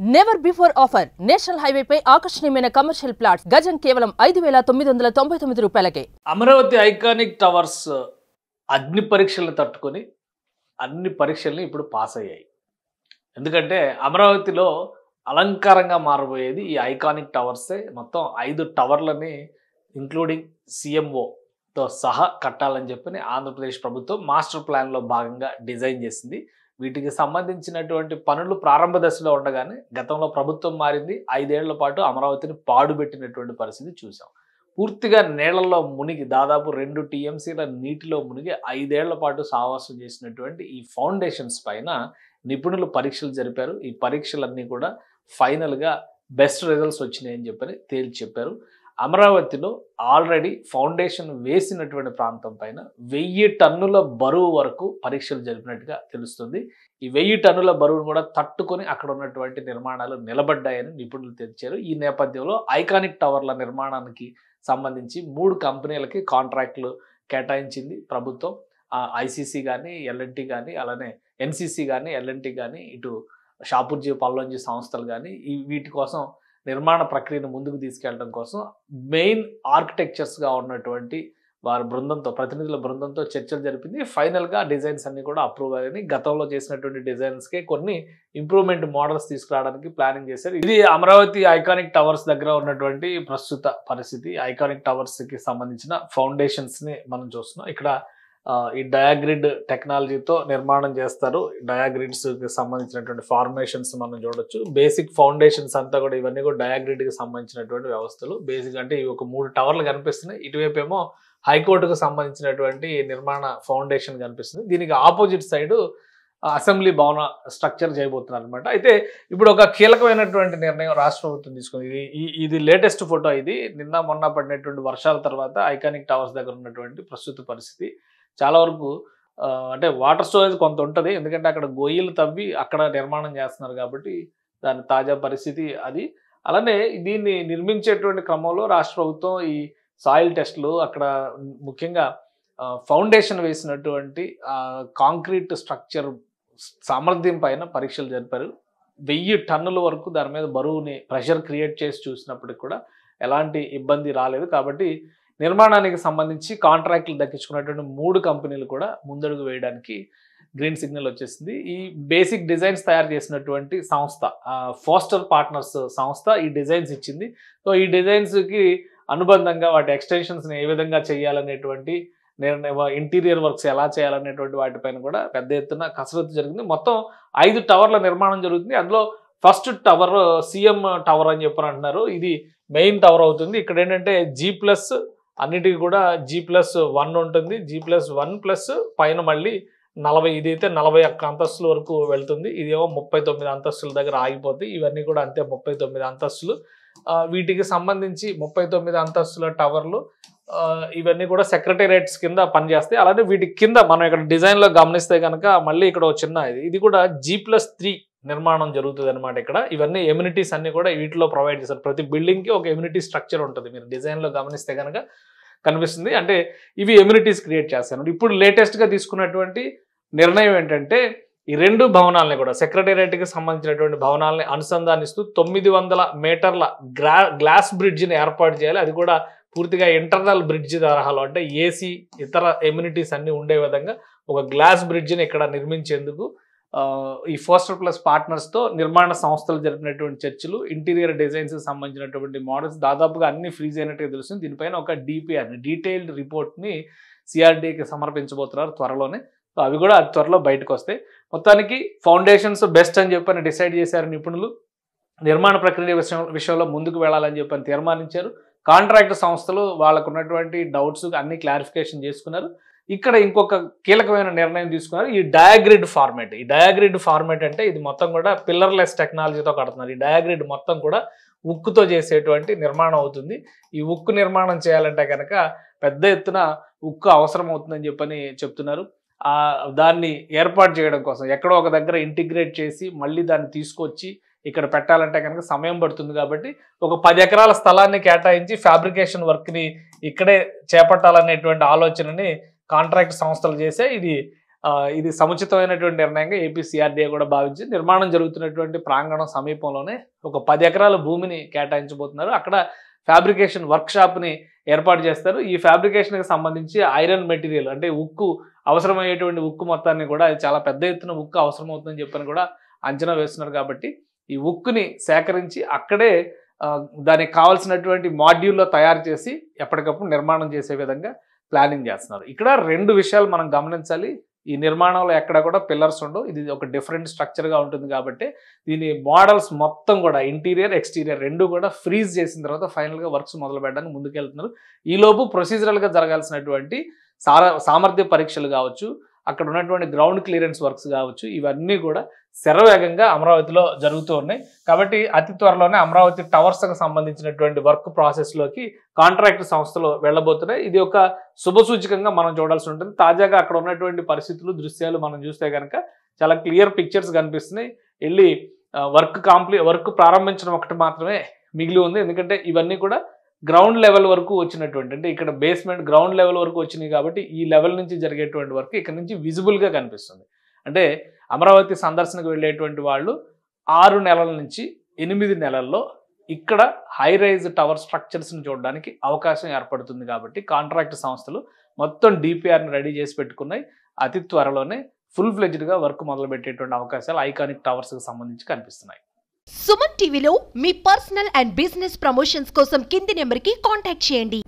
Never before offer national highway పై ఆకర్షణీయమైన commercial plots గజం కేవలం 5,999 రూపాయలకే. అమరావతి ఐకానిక్ టవర్స్ అగ్ని పరీక్షలను తట్టుకొని అన్ని పరీక్షల్ని ఇప్పుడు పాస్ అయ్యాయి. ఎందుకంటే అమరావతిలో అలంకారంగా మారబోయేది ఈ ఐకానిక్ టవర్సే. మొత్తం 5 టవర్లని ఇంక్లూడింగ్ CMOతో సహా కట్టాలని చెప్పని ఆంధ్రప్రదేశ్ ప్రభుత్వం మాస్టర్ ప్లాన్లో భాగంగా డిజైన్ చేసింది. వీటికి సంబంధించినటువంటి పనులు ప్రారంభ దశలో ఉండగానే గతంలో ప్రభుత్వం మారింది. 5 ఏళ్ల పాటు అమరావతిని పాడుబెట్టినటువంటి పరిస్థితి చూసాం. పూర్తిగా నీళ్లలో మునిగి దాదాపు 2 TMCల నీటిలో మునిగి 5 ఏళ్ల పాటు సావాసం చేసినటువంటి ఈ ఫౌండేషన్స్ పైన నిపుణులు పరీక్షలు జరిపారు. ఈ పరీక్షలన్నీ కూడా ఫైనల్గా బెస్ట్ రిజల్ట్స్ వచ్చినాయని చెప్పని తేల్చి చెప్పారు. అమరావతిలో ఆల్రెడీ ఫౌండేషన్ వేసినటువంటి ప్రాంతం పైన 1000 టన్నుల బరువు వరకు పరీక్షలు జరిపినట్టుగా తెలుస్తుంది. ఈ 1000 టన్నుల బరువును కూడా తట్టుకొని అక్కడ ఉన్నటువంటి నిర్మాణాలు నిలబడ్డాయని నిపుణులు తెలిచారు. ఈ నేపథ్యంలో ఐకానిక్ టవర్ల నిర్మాణానికి సంబంధించి 3 కంపెనీలకి కాంట్రాక్టులు కేటాయించింది ప్రభుత్వం. ICC కానీ, L&T కానీ, అలానే NCC కానీ, L&T కానీ, ఇటు షాపూర్జీ పల్లంజీ సంస్థలు కానీ వీటి కోసం నిర్మాణ ప్రక్రియను ముందుకు తీసుకెళ్లడం కోసం మెయిన్ ఆర్కిటెక్చర్స్గా ఉన్నటువంటి వారి బృందంతో, ప్రతినిధుల బృందంతో చర్చలు జరిపింది. ఫైనల్గా డిజైన్స్ అన్ని కూడా అప్రూవ్ అయ్యాయి. గతంలో చేసినటువంటి డిజైన్స్కే కొన్ని ఇంప్రూవ్మెంట్ మోడల్స్ తీసుకురావడానికి ప్లానింగ్ చేశారు. ఇది అమరావతి ఐకానిక్ టవర్స్ దగ్గర ఉన్నటువంటి ప్రస్తుత పరిస్థితి. ఐకానిక్ టవర్స్కి సంబంధించిన ఫౌండేషన్స్ని మనం చూస్తున్నాం. ఇక్కడ ఈ డయాగ్రిడ్ టెక్నాలజీతో నిర్మాణం చేస్తారు. డయాగ్రిడ్స్కి సంబంధించినటువంటి ఫార్మేషన్స్ మనం చూడొచ్చు. బేసిక్ ఫౌండేషన్స్ అంతా కూడా ఇవన్నీ కూడా డయాగ్రిడ్కి సంబంధించినటువంటి వ్యవస్థలు. బేసిక్ అంటే ఇవి ఒక 3 టవర్లు కనిపిస్తున్నాయి. ఇటువైపు ఏమో హైకోర్టుకు సంబంధించినటువంటి నిర్మాణ ఫౌండేషన్ కనిపిస్తుంది. దీనికి ఆపోజిట్ సైడ్ అసెంబ్లీ భవన స్ట్రక్చర్ చేయబోతున్నారు అనమాట. అయితే ఇప్పుడు ఒక కీలకమైనటువంటి నిర్ణయం రాష్ట్ర ప్రభుత్వం తీసుకుంది. ఇది లేటెస్ట్ ఫోటో. ఇది నిన్న మొన్న పడినటువంటి వర్షాల తర్వాత ఐకానిక్ టవర్స్ దగ్గర ఉన్నటువంటి ప్రస్తుత పరిస్థితి. చాలా వరకు అంటే వాటర్ స్టోరేజ్ కొంత ఉంటుంది. ఎందుకంటే అక్కడ గొయ్యలు తవ్వి అక్కడ నిర్మాణం చేస్తున్నారు కాబట్టి దాని తాజా పరిస్థితి అది. అలానే దీన్ని నిర్మించేటువంటి క్రమంలో రాష్ట్ర ప్రభుత్వం ఈ సాయిల్ టెస్టులు, అక్కడ ముఖ్యంగా ఫౌండేషన్ వేసినటువంటి కాంక్రీట్ స్ట్రక్చర్ సామర్థ్యం పైన పరీక్షలు జరిపారు. 1000 టన్నుల వరకు దాని మీద బరువుని ప్రెషర్ క్రియేట్ చేసి చూసినప్పటికి కూడా ఎలాంటి ఇబ్బంది రాలేదు. కాబట్టి నిర్మాణానికి సంబంధించి కాంట్రాక్టులు దక్కించుకున్నటువంటి 3 కంపెనీలు కూడా ముందడుగు వేయడానికి గ్రీన్ సిగ్నల్ వచ్చేసింది. ఈ బేసిక్ డిజైన్స్ తయారు చేసినటువంటి సంస్థ ఫోస్టర్ పార్ట్నర్స్ సంస్థ ఈ డిజైన్స్ ఇచ్చింది. సో ఈ డిజైన్స్కి అనుబంధంగా వాటి ఎక్స్టెన్షన్స్ని ఏ విధంగా చేయాలనేటువంటి ఇంటీరియర్ వర్క్స్ ఎలా చేయాలనేటువంటి వాటిపైన కూడా పెద్ద ఎత్తున కసరత్తు జరిగింది. మొత్తం 5 టవర్ల నిర్మాణం జరుగుతుంది. అందులో ఫస్ట్ టవర్ CM టవర్ అని చెప్పని అంటున్నారు. ఇది మెయిన్ టవర్ అవుతుంది. ఇక్కడ ఏంటంటే G+ అన్నిటికీ కూడా G+1 ఉంటుంది. G+1+ పైన మళ్ళీ 40, ఇదైతే 41 అంతస్తుల వరకు వెళ్తుంది. ఇదేమో 39 అంతస్తుల దగ్గర ఆగిపోతుంది. ఇవన్నీ కూడా అంతే 39 అంతస్తులు. వీటికి సంబంధించి 39 అంతస్తుల టవర్లు ఇవన్నీ కూడా సెక్రటేరియట్స్ కింద పనిచేస్తాయి. అలానే వీటి కింద మనం ఇక్కడ డిజైన్లో గమనిస్తే కనుక మళ్ళీ ఇక్కడ చిన్న ఇది కూడా G+3 నిర్మాణం జరుగుతుంది అనమాట. ఇక్కడ ఇవన్నీ ఎమ్యూనిటీస్ అన్ని కూడా వీటిలో ప్రొవైడ్ చేస్తారు. ప్రతి బిల్డింగ్కి ఒక ఎమ్యూనిటీ స్ట్రక్చర్ ఉంటుంది. మీరు డిజైన్లో గమనిస్తే కనుక కనిపిస్తుంది. అంటే ఇవి ఎమ్యూనిటీస్ క్రియేట్ చేస్తాను. ఇప్పుడు లేటెస్ట్గా తీసుకున్నటువంటి నిర్ణయం ఏంటంటే ఈ 2 భవనాలని కూడా సెక్రటేరియట్కి సంబంధించినటువంటి భవనాలని అనుసంధానిస్తూ 900 మీటర్ల గ్లాస్ బ్రిడ్జ్ని ఏర్పాటు చేయాలి. అది కూడా పూర్తిగా ఇంటర్నల్ బ్రిడ్జ్ తరహాలో, అంటే AC ఇతర ఎమ్యూనిటీస్ అన్ని ఉండే విధంగా ఒక గ్లాస్ బ్రిడ్జ్ని ఇక్కడ నిర్మించేందుకు ఈ ఫోస్టర్ ప్లస్ పార్ట్నర్స్తో నిర్మాణ సంస్థలు జరిపినటువంటి చర్చలు, ఇంటీరియర్ డిజైన్స్కి సంబంధించినటువంటి మోడల్స్ దాదాపుగా అన్ని ఫ్రీజ్ అయినట్టుగా తెలుస్తుంది. దీనిపైన ఒక DPR డీటెయిల్డ్ రిపోర్ట్ని CRDకి సమర్పించబోతున్నారు త్వరలోనే. సో అవి కూడా త్వరలో బయటకు వస్తాయి. మొత్తానికి ఫౌండేషన్స్ బెస్ట్ అని చెప్పని డిసైడ్ చేశారు నిపుణులు. నిర్మాణ ప్రక్రియ విషయంలో ముందుకు వెళ్ళాలని చెప్పని తీర్మానించారు. కాంట్రాక్ట్ సంస్థలు వాళ్ళకు ఉన్నటువంటి డౌట్స్ అన్ని క్లారిఫికేషన్ చేసుకున్నారు. ఇక్కడ ఇంకొక కీలకమైన నిర్ణయం తీసుకున్నారు. ఈ డయాగ్రిడ్ ఫార్మేట్. ఈ డయాగ్రిడ్ ఫార్మేట్ అంటే ఇది మొత్తం కూడా పిల్లర్లెస్ టెక్నాలజీతో కడుతున్నారు. ఈ డయాగ్రిడ్ మొత్తం కూడా ఉక్కుతో చేసేటువంటి నిర్మాణం అవుతుంది. ఈ ఉక్కు నిర్మాణం చేయాలంటే కనుక పెద్ద ఎత్తున ఉక్కు అవసరం అవుతుందని చెప్పని చెప్తున్నారు. దాన్ని ఏర్పాటు చేయడం కోసం ఎక్కడో ఒక దగ్గర ఇంటిగ్రేట్ చేసి మళ్ళీ దాన్ని తీసుకొచ్చి ఇక్కడ పెట్టాలంటే కనుక సమయం పడుతుంది. కాబట్టి ఒక 10 ఎకరాల స్థలాన్ని కేటాయించి ఫ్యాబ్రికేషన్ వర్క్ని ఇక్కడే చేపట్టాలనేటువంటి ఆలోచనని కాంట్రాక్ట్ సంస్థలు చేసే ఇది ఇది సముచితమైనటువంటి నిర్ణయంగా ఏపీ సిఆర్డీఏ కూడా భావించి నిర్మాణం జరుగుతున్నటువంటి ప్రాంగణం సమీపంలోనే ఒక 10 ఎకరాల భూమిని కేటాయించబోతున్నారు. అక్కడ ఫ్యాబ్రికేషన్ వర్క్ షాప్ని ఏర్పాటు చేస్తారు. ఈ ఫ్యాబ్రికేషన్కి సంబంధించి ఐరన్ మెటీరియల్ అంటే ఉక్కు అవసరమయ్యేటువంటి ఉక్కు మొత్తాన్ని కూడా చాలా పెద్ద ఎత్తున ఉక్కు అవసరమవుతుందని చెప్పని కూడా అంచనా వేస్తున్నారు. కాబట్టి ఈ ఉక్కుని సేకరించి అక్కడే దానికి కావాల్సినటువంటి మాడ్యూల్లో తయారు చేసి ఎప్పటికప్పుడు నిర్మాణం చేసే విధంగా ప్లానింగ్ చేస్తున్నారు. ఇక్కడ 2 విషయాలు మనం గమనించాలి. ఈ నిర్మాణంలో ఎక్కడ కూడా పిల్లర్స్ ఉండవు. ఇది ఒక డిఫరెంట్ స్ట్రక్చర్గా ఉంటుంది కాబట్టి దీని మోడల్స్ మొత్తం కూడా ఇంటీరియర్ ఎక్స్టీరియర్ 2 కూడా ఫ్రీజ్ చేసిన తర్వాత ఫైనల్గా వర్క్స్ మొదలు పెట్టడానికి ముందుకెళ్తున్నారు. ఈలోపు ప్రొసీజరల్గా జరగాల్సినటువంటి సామర్థ్య పరీక్షలు కావచ్చు, అక్కడ ఉన్నటువంటి గ్రౌండ్ క్లియరెన్స్ వర్క్స్ కావచ్చు, ఇవన్నీ కూడా శరవేగంగా అమరావతిలో జరుగుతూ ఉన్నాయి. కాబట్టి అతి త్వరలోనే అమరావతి టవర్స్కి సంబంధించినటువంటి వర్క్ ప్రాసెస్లోకి కాంట్రాక్ట్ సంస్థలు వెళ్ళబోతున్నాయి. ఇది ఒక శుభసూచకంగా మనం చూడాల్సి ఉంటుంది. తాజాగా అక్కడ ఉన్నటువంటి పరిస్థితులు దృశ్యాలు మనం చూస్తే కనుక చాలా క్లియర్ పిక్చర్స్ కనిపిస్తున్నాయి. వెళ్ళి వర్క్ ప్రారంభించడం ఒకటి మాత్రమే మిగిలి ఉంది. ఎందుకంటే ఇవన్నీ కూడా గ్రౌండ్ లెవెల్ వరకు వచ్చినటువంటి అంటే ఇక్కడ బేస్మెంట్ గ్రౌండ్ లెవెల్ వరకు వచ్చినాయి కాబట్టి ఈ లెవెల్ నుంచి జరిగేటువంటి వర్క్ ఇక్కడ నుంచి విజిబుల్గా కనిపిస్తుంది. అంటే అమరావతి సందర్శనకు వెళ్ళేటువంటి వాళ్ళు 6 నెలల నుంచి 8 నెలల్లో ఇక్కడ హై రైజ్ టవర్ స్ట్రక్చర్స్ని చూడడానికి అవకాశం ఏర్పడుతుంది. కాబట్టి కాంట్రాక్ట్ సంస్థలు మొత్తం డిపిఆర్ని రెడీ చేసి పెట్టుకున్నాయి. అతి త్వరలోనే ఫుల్ ఫ్లెడ్జ్డ్గా వర్క్ మొదలుపెట్టేటువంటి అవకాశాలు ఐకానిక్ టవర్స్కి సంబంధించి కనిపిస్తున్నాయి. సుమన్ టీవీలో మీ పర్సనల్ అండ్ బిజినెస్ ప్రమోషన్స్ కోసం కింది నెంబర్కి కాంటాక్ట్ చేయండి.